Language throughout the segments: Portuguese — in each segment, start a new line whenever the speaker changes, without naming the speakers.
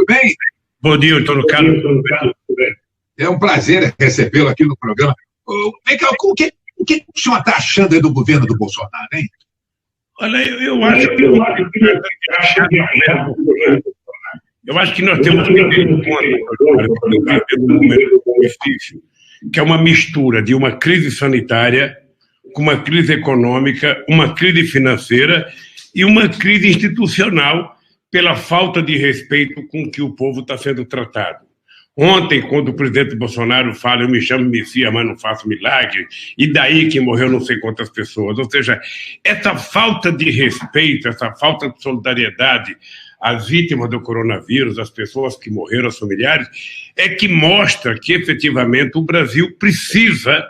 tudo bem?
Bom dia, Antônio Carlos.
É um prazer recebê-lo aqui no programa. Vem cá, o que o senhor está achando aí do governo do Bolsonaro, hein?
Olha, eu acho que nós temos que ter em conta um momento difícil, que é uma mistura de uma crise sanitária com uma crise econômica, uma crise financeira e uma crise institucional pela falta de respeito com que o povo está sendo tratado. Ontem, quando o presidente Bolsonaro fala, eu me chamo Messias, mas não faço milagre, e daí que morreu não sei quantas pessoas. Ou seja, essa falta de respeito, essa falta de solidariedade às vítimas do coronavírus, às pessoas que morreram, aos familiares, é que mostra que, efetivamente, o Brasil precisa,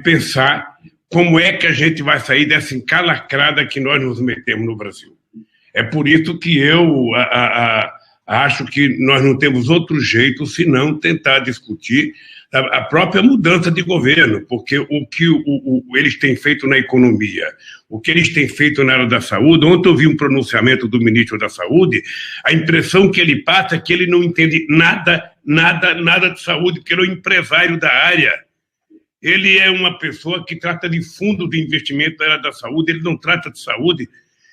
pensar como é que a gente vai sair dessa encalacrada que nós nos metemos no Brasil. É por isso que eu acho que nós não temos outro jeito senão tentar discutir a própria mudança de governo, porque o que eles têm feito na economia, o que eles têm feito na área da saúde. Ontem eu vi um pronunciamento do ministro da Saúde, a impressão que ele passa é que ele não entende nada de saúde, porque ele é um empresário da área. Ele é uma pessoa que trata de fundo de investimento na área da saúde, ele não trata de saúde.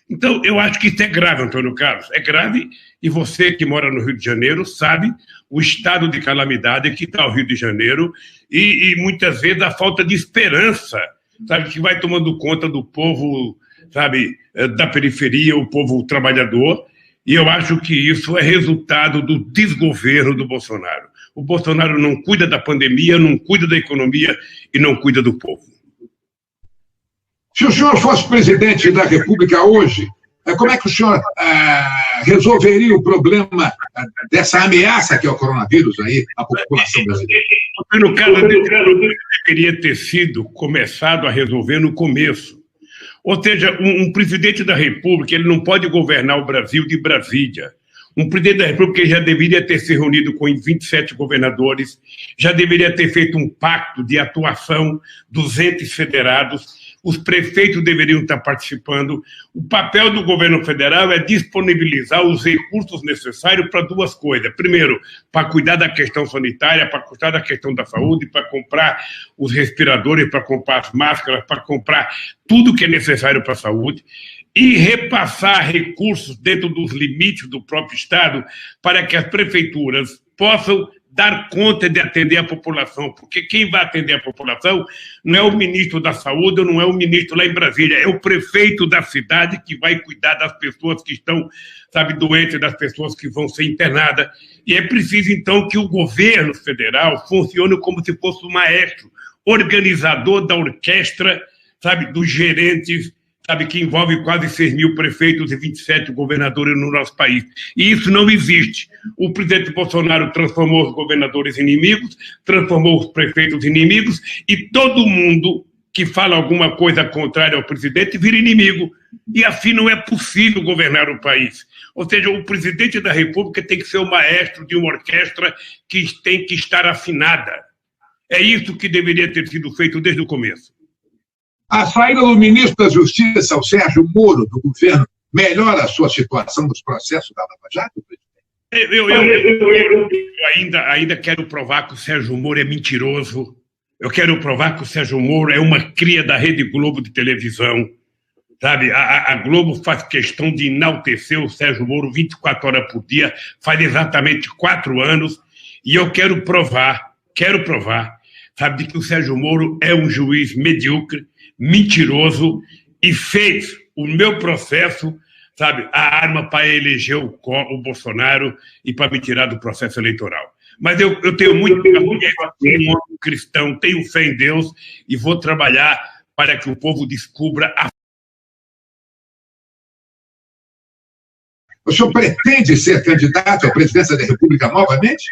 Então, eu acho que isso é grave, Antônio Carlos. É grave, e você que mora no Rio de Janeiro sabe o estado de calamidade que está o Rio de Janeiro e muitas vezes a falta de esperança, que vai tomando conta do povo, da periferia, o povo trabalhador, e eu acho que isso é resultado do desgoverno do Bolsonaro. O Bolsonaro não cuida da pandemia, não cuida da economia e não cuida do povo.
Se o senhor fosse presidente da República hoje, como é que o senhor resolveria o problema dessa ameaça que é o coronavírus aí à população brasileira?
No caso, deveria ter sido começado a resolver no começo. Ou seja, um presidente da República ele não pode governar o Brasil de Brasília. Um presidente da República já deveria ter se reunido com 27 governadores, já deveria ter feito um pacto de atuação dos entes federados. Os prefeitos deveriam estar participando. O papel do governo federal é disponibilizar os recursos necessários para duas coisas. Primeiro, para cuidar da questão sanitária, para cuidar da questão da saúde, para comprar os respiradores, para comprar as máscaras, para comprar tudo que é necessário para a saúde e repassar recursos dentro dos limites do próprio Estado para que as prefeituras possam dar conta de atender a população, porque quem vai atender a população não é o ministro da Saúde, ou não é o ministro lá em Brasília, é o prefeito da cidade que vai cuidar das pessoas que estão, doentes, das pessoas que vão ser internadas. E é preciso, então, que o governo federal funcione como se fosse o maestro, organizador da orquestra, dos gerentes, que envolve quase 6 mil prefeitos e 27 governadores no nosso país. E isso não existe. O presidente Bolsonaro transformou os governadores em inimigos, transformou os prefeitos em inimigos, e todo mundo que fala alguma coisa contrária ao presidente vira inimigo. E assim não é possível governar o país. Ou seja, o presidente da República tem que ser o maestro de uma orquestra que tem que estar afinada. É isso que deveria ter sido feito desde o começo.
A saída do ministro da Justiça, o Sérgio Moro, do governo, melhora a sua situação nos processos da Lava Jato, presidente?
Eu ainda quero provar que o Sérgio Moro é mentiroso. Eu quero provar que o Sérgio Moro é uma cria da Rede Globo de televisão. A Globo faz questão de enaltecer o Sérgio Moro 24 horas por dia, faz exatamente 4 anos, e eu quero provar, de que o Sérgio Moro é um juiz medíocre, mentiroso, e fez o meu processo, a arma para eleger o Bolsonaro e para me tirar do processo eleitoral. Mas eu tenho muito um cristão, tenho fé em Deus e vou trabalhar para que o povo descubra a...
O senhor pretende ser candidato à presidência da República novamente?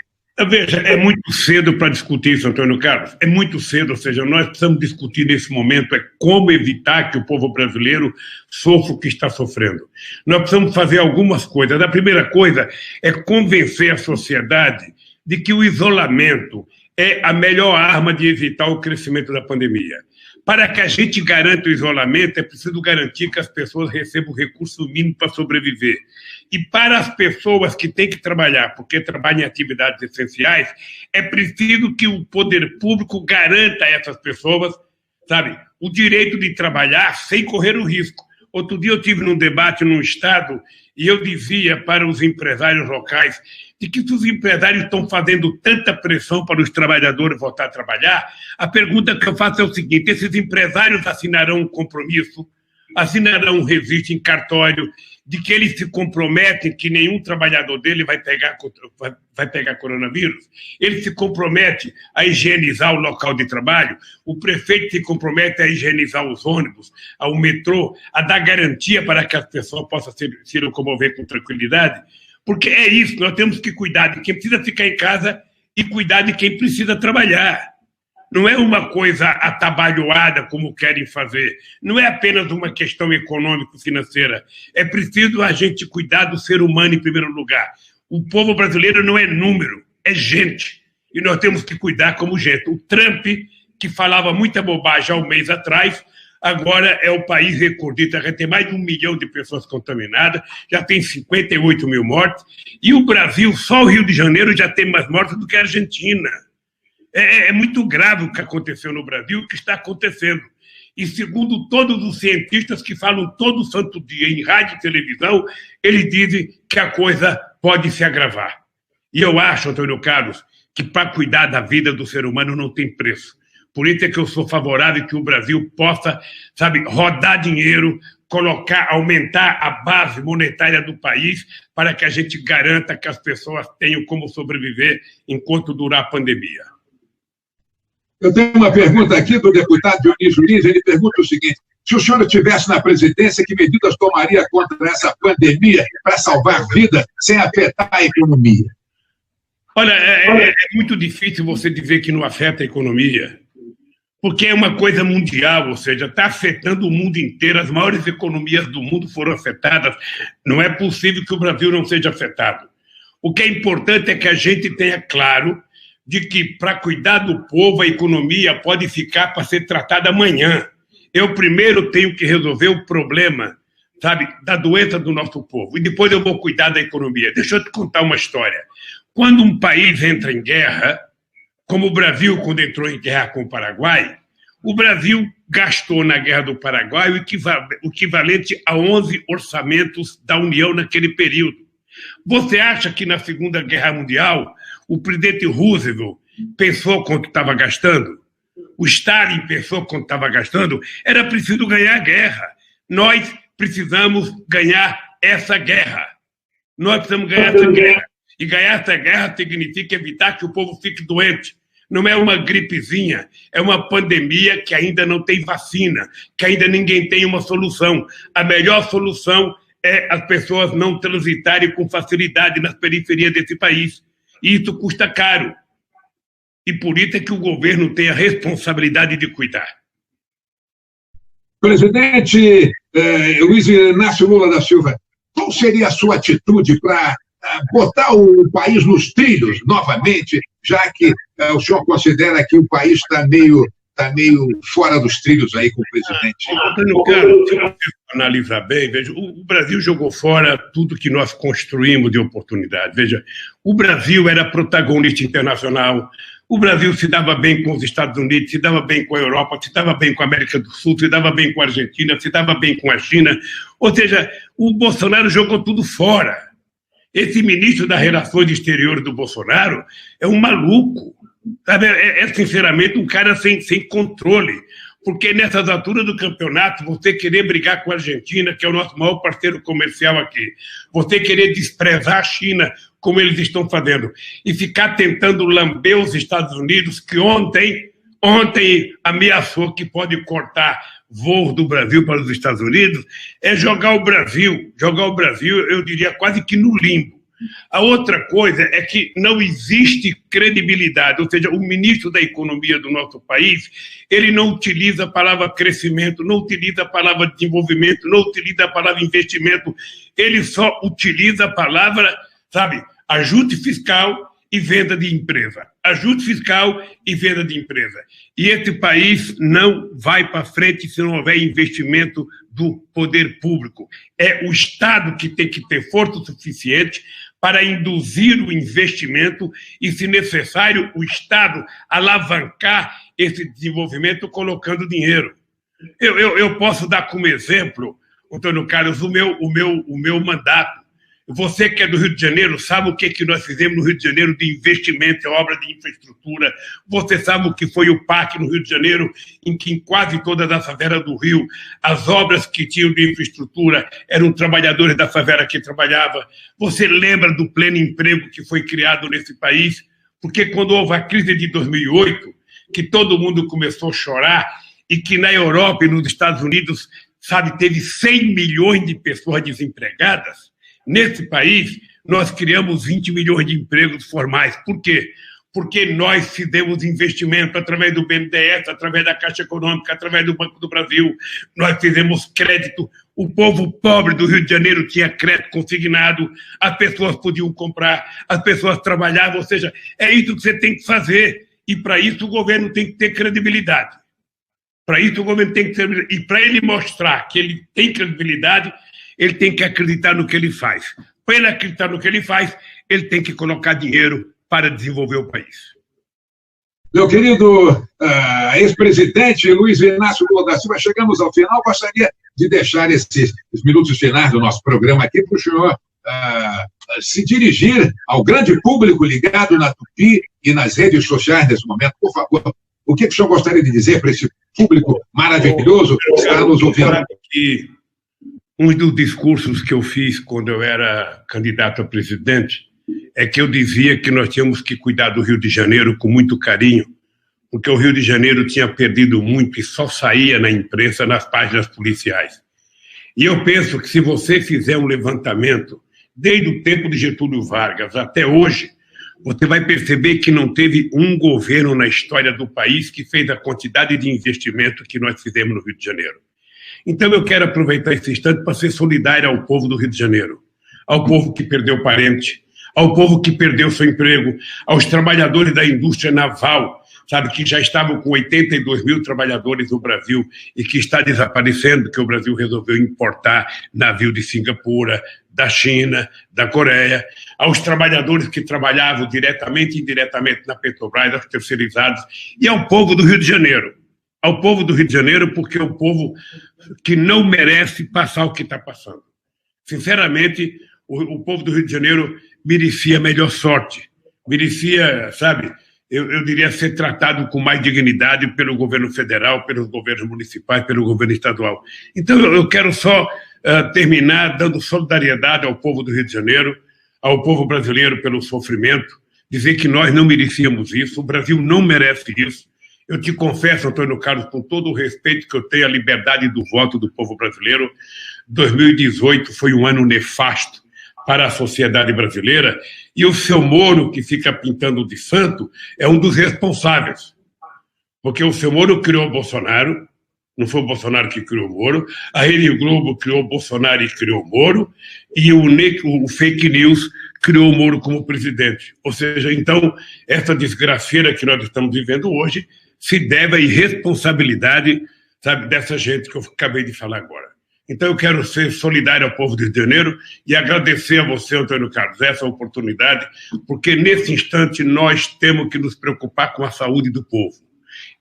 Veja, é muito cedo para discutir isso, Antônio Carlos. É muito cedo, ou seja, nós precisamos discutir nesse momento como evitar que o povo brasileiro sofra o que está sofrendo. Nós precisamos fazer algumas coisas. A primeira coisa é convencer a sociedade de que o isolamento é a melhor arma de evitar o crescimento da pandemia. Para que a gente garanta o isolamento, é preciso garantir que as pessoas recebam o recurso mínimo para sobreviver. E para as pessoas que têm que trabalhar, porque trabalham em atividades essenciais, é preciso que o poder público garanta a essas pessoas, sabe, o direito de trabalhar sem correr o risco. Outro dia eu tive num debate num estado e eu dizia para os empresários locais de que se os empresários estão fazendo tanta pressão para os trabalhadores voltar a trabalhar, a pergunta que eu faço é o seguinte: esses empresários assinarão um compromisso, assinarão um registro em cartório de que eles se comprometem que nenhum trabalhador dele vai pegar coronavírus? Ele se compromete a higienizar o local de trabalho? O prefeito se compromete a higienizar os ônibus, ao metrô, a dar garantia para que as pessoas possam se locomover com tranquilidade? Porque é isso, nós temos que cuidar de quem precisa ficar em casa e cuidar de quem precisa trabalhar. Não é uma coisa atabalhoada como querem fazer. Não é apenas uma questão econômico-financeira. É preciso a gente cuidar do ser humano em primeiro lugar. O povo brasileiro não é número, é gente. E nós temos que cuidar como gente. O Trump, que falava muita bobagem há um mês atrás, agora é o país recordista, já tem mais de 1 milhão de pessoas contaminadas, já tem 58 mil mortes, e o Brasil, só o Rio de Janeiro, já tem mais mortes do que a Argentina. É muito grave o que aconteceu no Brasil, o que está acontecendo. E segundo todos os cientistas que falam todo santo dia em rádio e televisão, eles dizem que a coisa pode se agravar. E eu acho, Antônio Carlos, que para cuidar da vida do ser humano não tem preço. Por isso é que eu sou favorável que o Brasil possa, sabe, rodar dinheiro, aumentar a base monetária do país para que a gente garanta que as pessoas tenham como sobreviver enquanto durar a pandemia.
Eu tenho uma pergunta aqui do deputado Dionísio Lins. Ele pergunta o seguinte: se o senhor estivesse na presidência, que medidas tomaria contra essa pandemia para salvar vidas sem afetar a economia?
Olha, é muito difícil você dizer que não afeta a economia, porque é uma coisa mundial, ou seja, está afetando o mundo inteiro, as maiores economias do mundo foram afetadas, não é possível que o Brasil não seja afetado. O que é importante é que a gente tenha claro de que, para cuidar do povo, a economia pode ficar para ser tratada amanhã. Eu primeiro tenho que resolver o problema, sabe, da doença do nosso povo, e depois eu vou cuidar da economia. Deixa eu te contar uma história. Quando um país entra em guerra, como o Brasil, quando entrou em guerra com o Paraguai, o Brasil gastou na guerra do Paraguai o equivalente a 11 orçamentos da União naquele período. Você acha que na Segunda Guerra Mundial o presidente Roosevelt pensou quanto estava gastando? O Stalin pensou quanto estava gastando? Era preciso ganhar a guerra. Nós precisamos ganhar essa guerra. Nós precisamos ganhar essa guerra. E ganhar essa guerra significa evitar que o povo fique doente. Não é uma gripezinha, é uma pandemia que ainda não tem vacina, que ainda ninguém tem uma solução. A melhor solução é as pessoas não transitarem com facilidade nas periferias desse país. E isso custa caro. E por isso é que o governo tem a responsabilidade de cuidar.
Presidente Luiz Inácio Lula da Silva, qual seria a sua atitude para botar o país nos trilhos novamente, já que o senhor considera que o país está meio fora dos trilhos aí com o presidente?
Antônio Carlos, se você analisar bem, veja, o Brasil jogou fora tudo que nós construímos de oportunidade. Veja, o Brasil era protagonista internacional, o Brasil se dava bem com os Estados Unidos, se dava bem com a Europa, se dava bem com a América do Sul, se dava bem com a Argentina, se dava bem com a China. Ou seja, o Bolsonaro jogou tudo fora. Esse ministro das Relações Exteriores do Bolsonaro é um maluco. Sabe? Sinceramente, um cara sem controle. Porque nessas alturas do campeonato, você querer brigar com a Argentina, que é o nosso maior parceiro comercial aqui, você querer desprezar a China, como eles estão fazendo, e ficar tentando lamber os Estados Unidos, que ontem ameaçou que pode cortar voos do Brasil para os Estados Unidos, é jogar o Brasil, eu diria, quase que no limbo. A outra coisa é que não existe credibilidade, ou seja, o ministro da Economia do nosso país, ele não utiliza a palavra crescimento, não utiliza a palavra desenvolvimento, não utiliza a palavra investimento, ele só utiliza a palavra, sabe, ajuste fiscal e venda de empresa. Ajuste fiscal e venda de empresa. E esse país não vai para frente se não houver investimento do poder público. É o Estado que tem que ter força suficiente para induzir o investimento e, se necessário, o Estado alavancar esse desenvolvimento colocando dinheiro. Eu posso dar como exemplo, Antônio Carlos, o meu mandato. Você que é do Rio de Janeiro sabe o que nós fizemos no Rio de Janeiro de investimento em obra de infraestrutura. Você sabe o que foi o PAC no Rio de Janeiro, em que em quase todas as favelas do Rio, as obras que tinham de infraestrutura eram trabalhadores da favela que trabalhavam. Você lembra do pleno emprego que foi criado nesse país? Porque quando houve a crise de 2008, que todo mundo começou a chorar, e que na Europa e nos Estados Unidos, sabe, teve 100 milhões de pessoas desempregadas, nesse país, nós criamos 20 milhões de empregos formais. Por quê? Porque nós fizemos investimento através do BNDES, através da Caixa Econômica, através do Banco do Brasil. Nós fizemos crédito. O povo pobre do Rio de Janeiro tinha crédito consignado, as pessoas podiam comprar, as pessoas trabalhavam. Ou seja, é isso que você tem que fazer. E, para isso, o governo tem que ter credibilidade. Para isso, o governo tem que ter... E para ele mostrar que ele tem credibilidade, ele tem que acreditar no que ele faz. Para ele acreditar no que ele faz, ele tem que colocar dinheiro para desenvolver o país.
Meu querido ex-presidente Luiz Inácio Lula da Silva, chegamos ao final. Gostaria de deixar esses minutos finais do nosso programa aqui para o senhor se dirigir ao grande público ligado na Tupi e nas redes sociais nesse momento. Por favor, o que o senhor gostaria de dizer para esse público maravilhoso que está nos ouvindo?
Um dos discursos que eu fiz quando eu era candidato a presidente é que eu dizia que nós tínhamos que cuidar do Rio de Janeiro com muito carinho, porque o Rio de Janeiro tinha perdido muito e só saía na imprensa, nas páginas policiais. E eu penso que se você fizer um levantamento, desde o tempo de Getúlio Vargas até hoje, você vai perceber que não teve um governo na história do país que fez a quantidade de investimento que nós fizemos no Rio de Janeiro. Então, eu quero aproveitar esse instante para ser solidário ao povo do Rio de Janeiro, ao povo que perdeu parente, ao povo que perdeu seu emprego, aos trabalhadores da indústria naval, sabe, que já estavam com 82 mil trabalhadores no Brasil e que está desaparecendo, que o Brasil resolveu importar navio de Singapura, da China, da Coreia, aos trabalhadores que trabalhavam diretamente e indiretamente na Petrobras, aos terceirizados, e ao povo do Rio de Janeiro. Ao povo do Rio de Janeiro, porque é o povo que não merece passar o que está passando. Sinceramente, o povo do Rio de Janeiro merecia melhor sorte, merecia, sabe, eu diria, ser tratado com mais dignidade pelo governo federal, pelos governos municipais, pelo governo estadual. Então, eu quero só terminar dando solidariedade ao povo do Rio de Janeiro, ao povo brasileiro pelo sofrimento, dizer que nós não merecíamos isso, o Brasil não merece isso. Eu te confesso, Antônio Carlos, com todo o respeito que eu tenho à liberdade do voto do povo brasileiro, 2018 foi um ano nefasto para a sociedade brasileira, e o seu Moro, que fica pintando de santo, é um dos responsáveis. Porque o seu Moro criou o Bolsonaro, não foi o Bolsonaro que criou o Moro, a Rede Globo criou o Bolsonaro e criou o Moro, e o fake news criou o Moro como presidente. Ou seja, então, essa desgraceira que nós estamos vivendo hoje se deve à irresponsabilidade, sabe, dessa gente que eu acabei de falar agora. Então, eu quero ser solidário ao povo do Rio de Janeiro e agradecer a você, Antônio Carlos, essa oportunidade, porque nesse instante nós temos que nos preocupar com a saúde do povo.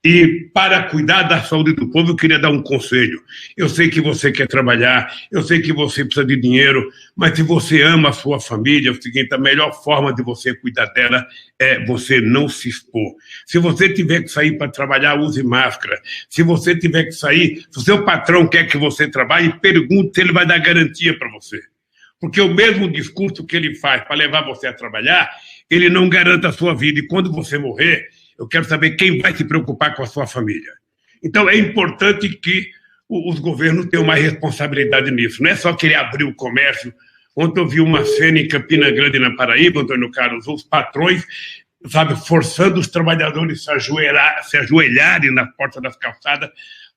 E para cuidar da saúde do povo, eu queria dar um conselho. Eu sei que você quer trabalhar, eu sei que você precisa de dinheiro, mas se você ama a sua família, é o seguinte, a melhor forma de você cuidar dela é você não se expor. Se você tiver que sair para trabalhar, use máscara. Se você tiver que sair, se o seu patrão quer que você trabalhe, pergunte se ele vai dar garantia para você. Porque o mesmo discurso que ele faz para levar você a trabalhar, ele não garante a sua vida. E quando você morrer, eu quero saber quem vai se preocupar com a sua família. Então, é importante que os governos tenham mais responsabilidade nisso. Não é só querer abrir o comércio. Ontem eu vi uma cena em Campina Grande, na Paraíba, Antônio Carlos, os patrões, sabe, forçando os trabalhadores a se ajoelharem na porta das calçadas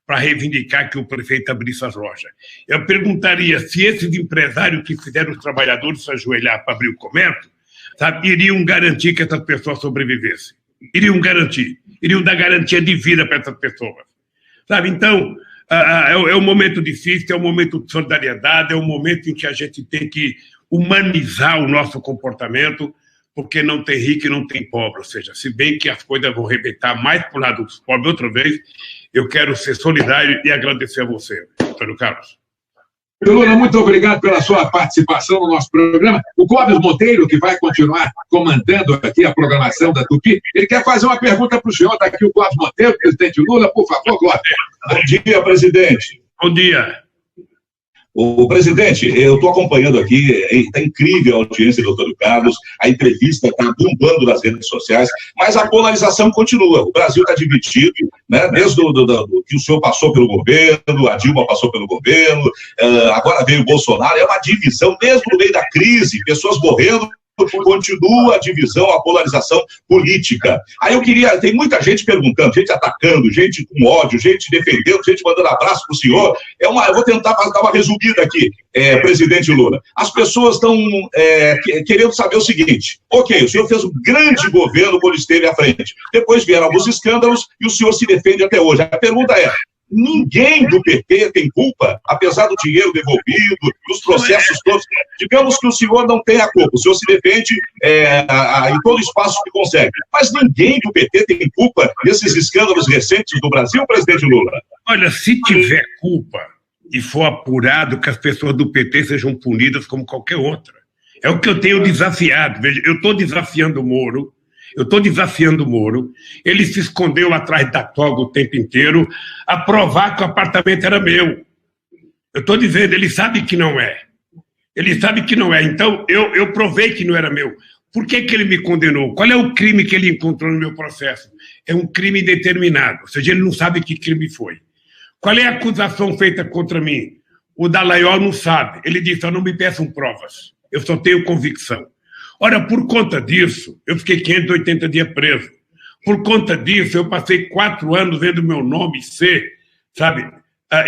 para reivindicar que o prefeito abrisse as lojas. Eu perguntaria se esses empresários que fizeram os trabalhadores se ajoelhar para abrir o comércio, sabe, iriam garantir que essas pessoas sobrevivessem. Iriam garantir. Iriam dar garantia de vida para essas pessoas. Sabe? Então, é um momento difícil, é um momento de solidariedade, é um momento em que a gente tem que humanizar o nosso comportamento, porque não tem rico e não tem pobre. Ou seja, se bem que as coisas vão arrebentar mais para o lado dos pobres outra vez, eu quero ser solidário e agradecer a você, Antônio Carlos.
Lula, muito obrigado pela sua participação no nosso programa. O Clóvis Monteiro, que vai continuar comandando aqui a programação da Tupi, ele quer fazer uma pergunta para o senhor. Está aqui o Clóvis Monteiro, presidente Lula. Por favor, Clóvis.
Bom dia, presidente.
Bom dia.
O presidente, eu estou acompanhando aqui, está incrível a audiência do Antônio Carlos, a entrevista está bombando nas redes sociais, mas a polarização continua. O Brasil está dividido, né? Desde que o senhor passou pelo governo, a Dilma passou pelo governo, agora veio o Bolsonaro, é uma divisão, mesmo no meio da crise, pessoas morrendo, continua a divisão, a polarização política. Aí eu queria, tem muita gente perguntando, gente atacando, gente com ódio, gente defendendo, gente mandando abraço para o senhor. Eu vou tentar dar uma resumida aqui, presidente Lula. As pessoas estão querendo saber o seguinte: ok, o senhor fez um grande governo quando esteve à frente, depois vieram alguns escândalos e o senhor se defende até hoje. A pergunta é: ninguém do PT tem culpa, apesar do dinheiro devolvido, dos processos todos? Digamos que o senhor não tem a culpa, o senhor se defende em todo espaço que consegue. Mas ninguém do PT tem culpa desses escândalos recentes do Brasil, presidente Lula?
Olha, se tiver culpa e for apurado, que as pessoas do PT sejam punidas como qualquer outra. É o que eu tenho desafiado. Veja, eu estou desafiando o Moro. Ele se escondeu atrás da toga o tempo inteiro a provar que o apartamento era meu. Eu estou dizendo, ele sabe que não é. Então, eu provei que não era meu. Por que ele me condenou? Qual é o crime que ele encontrou no meu processo? É um crime indeterminado, ou seja, ele não sabe que crime foi. Qual é a acusação feita contra mim? O Dallagnol não sabe. Ele disse: não me peçam provas, eu só tenho convicção. Ora, por conta disso, eu fiquei 580 dias preso. Por conta disso, eu passei 4 anos vendo meu nome ser, sabe,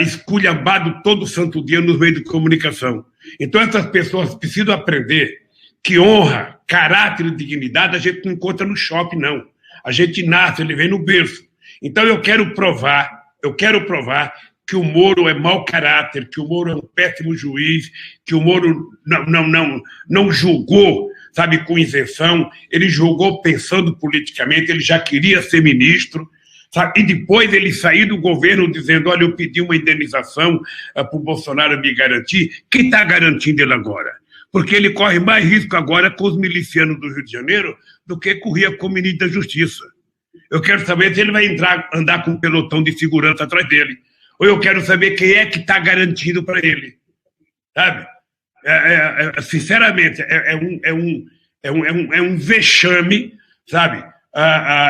esculhambado todo santo dia nos meios de comunicação. Então, essas pessoas precisam aprender que honra, caráter e dignidade a gente não encontra no shopping, não. A gente nasce, ele vem no berço. Então, eu quero provar que o Moro é mau caráter, que o Moro é um péssimo juiz, que o Moro não julgou, sabe, com isenção, ele julgou pensando politicamente, ele já queria ser ministro, sabe? E depois ele saiu do governo dizendo: olha, eu pedi uma indenização para o Bolsonaro me garantir. Quem está garantindo ele agora? Porque ele corre mais risco agora com os milicianos do Rio de Janeiro do que corria com o ministro da Justiça. Eu quero saber se ele vai andar com um pelotão de segurança atrás dele. Ou eu quero saber quem é que está garantindo para ele. Sabe? Sinceramente, é um vexame, sabe?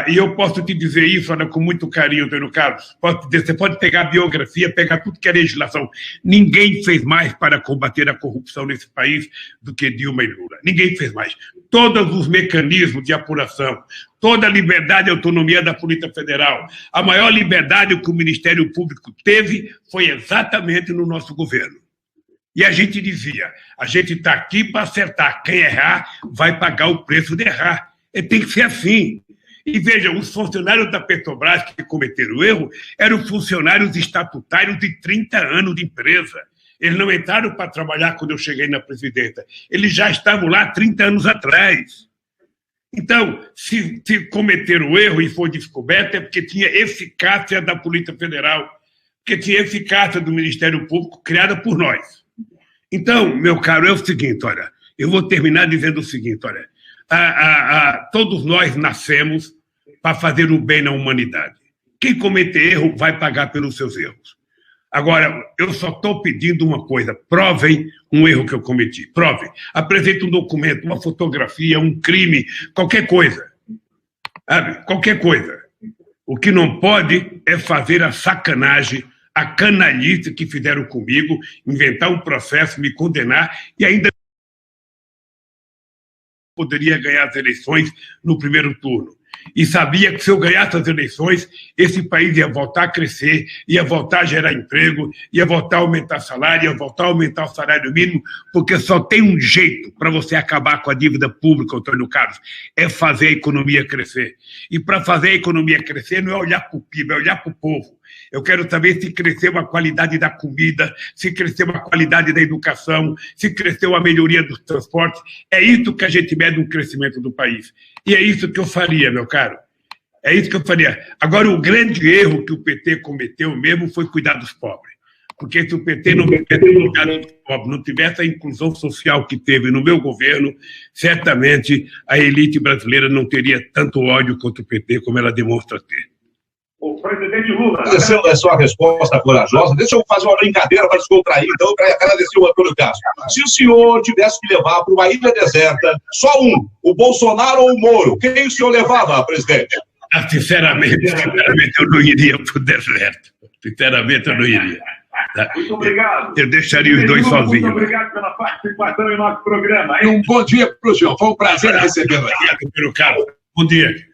E eu posso te dizer isso, olha, com muito carinho, Antônio Carlos. Você pode pegar a biografia, pegar tudo que é legislação. Ninguém fez mais para combater a corrupção nesse país do que Dilma e Lula. Ninguém fez mais. Todos os mecanismos de apuração, toda a liberdade e autonomia da Polícia Federal, a maior liberdade que o Ministério Público teve foi exatamente no nosso governo. E a gente dizia: a gente está aqui para acertar. Quem errar vai pagar o preço de errar. Tem que ser assim. E veja, os funcionários da Petrobras que cometeram erro eram funcionários estatutários de 30 anos de empresa. Eles não entraram para trabalhar quando eu cheguei na presidência. Eles já estavam lá 30 anos atrás. Então, se cometeram erro e foi descoberto, é porque tinha eficácia da Polícia Federal, porque tinha eficácia do Ministério Público criada por nós. Então, meu caro, é o seguinte, olha, eu vou terminar dizendo o seguinte, olha, todos nós nascemos para fazer o bem na humanidade. Quem cometer erro vai pagar pelos seus erros. Agora, eu só estou pedindo uma coisa: provem um erro que eu cometi. Provem. Apresente um documento, uma fotografia, um crime, qualquer coisa. Sabe? Qualquer coisa. O que não pode é fazer a sacanagem, a canalice que fizeram comigo, inventar um processo, me condenar e ainda poderia ganhar as eleições no primeiro turno. e sabia que se eu ganhasse as eleições, esse país ia voltar a crescer, ia voltar a gerar emprego, ia voltar a aumentar salário, ia voltar a aumentar o salário mínimo, porque só tem um jeito para você acabar com a dívida pública, Antônio Carlos, é fazer a economia crescer. E para fazer a economia crescer não é olhar para o PIB, é olhar para o povo. Eu quero saber se cresceu a qualidade da comida, se cresceu a qualidade da educação, se cresceu a melhoria dos transportes. É isso que a gente mede o crescimento do país. E é isso que eu faria, meu caro. É isso que eu faria. Agora, o grande erro que o PT cometeu mesmo foi cuidar dos pobres. Porque se o PT não tivesse cuidado dos pobres, não tivesse a inclusão social que teve no meu governo, certamente a elite brasileira não teria tanto ódio contra o PT como ela demonstra ter.
O presidente Lula. Agradecendo a sua resposta corajosa, deixa eu fazer uma brincadeira para descontrair, então, para agradecer o Antônio Carlos. Se o senhor tivesse que levar para uma ilha deserta, só um, o Bolsonaro ou o Moro, quem o senhor levava, presidente?
Sinceramente, eu não iria para o deserto. Sinceramente, eu não iria.
Muito obrigado.
Eu deixaria os dois sozinhos.
Muito obrigado pela participação em nosso programa.
Um bom dia para o senhor. Foi um prazer recebê-lo aqui.
Obrigado, Carlos. Bom dia.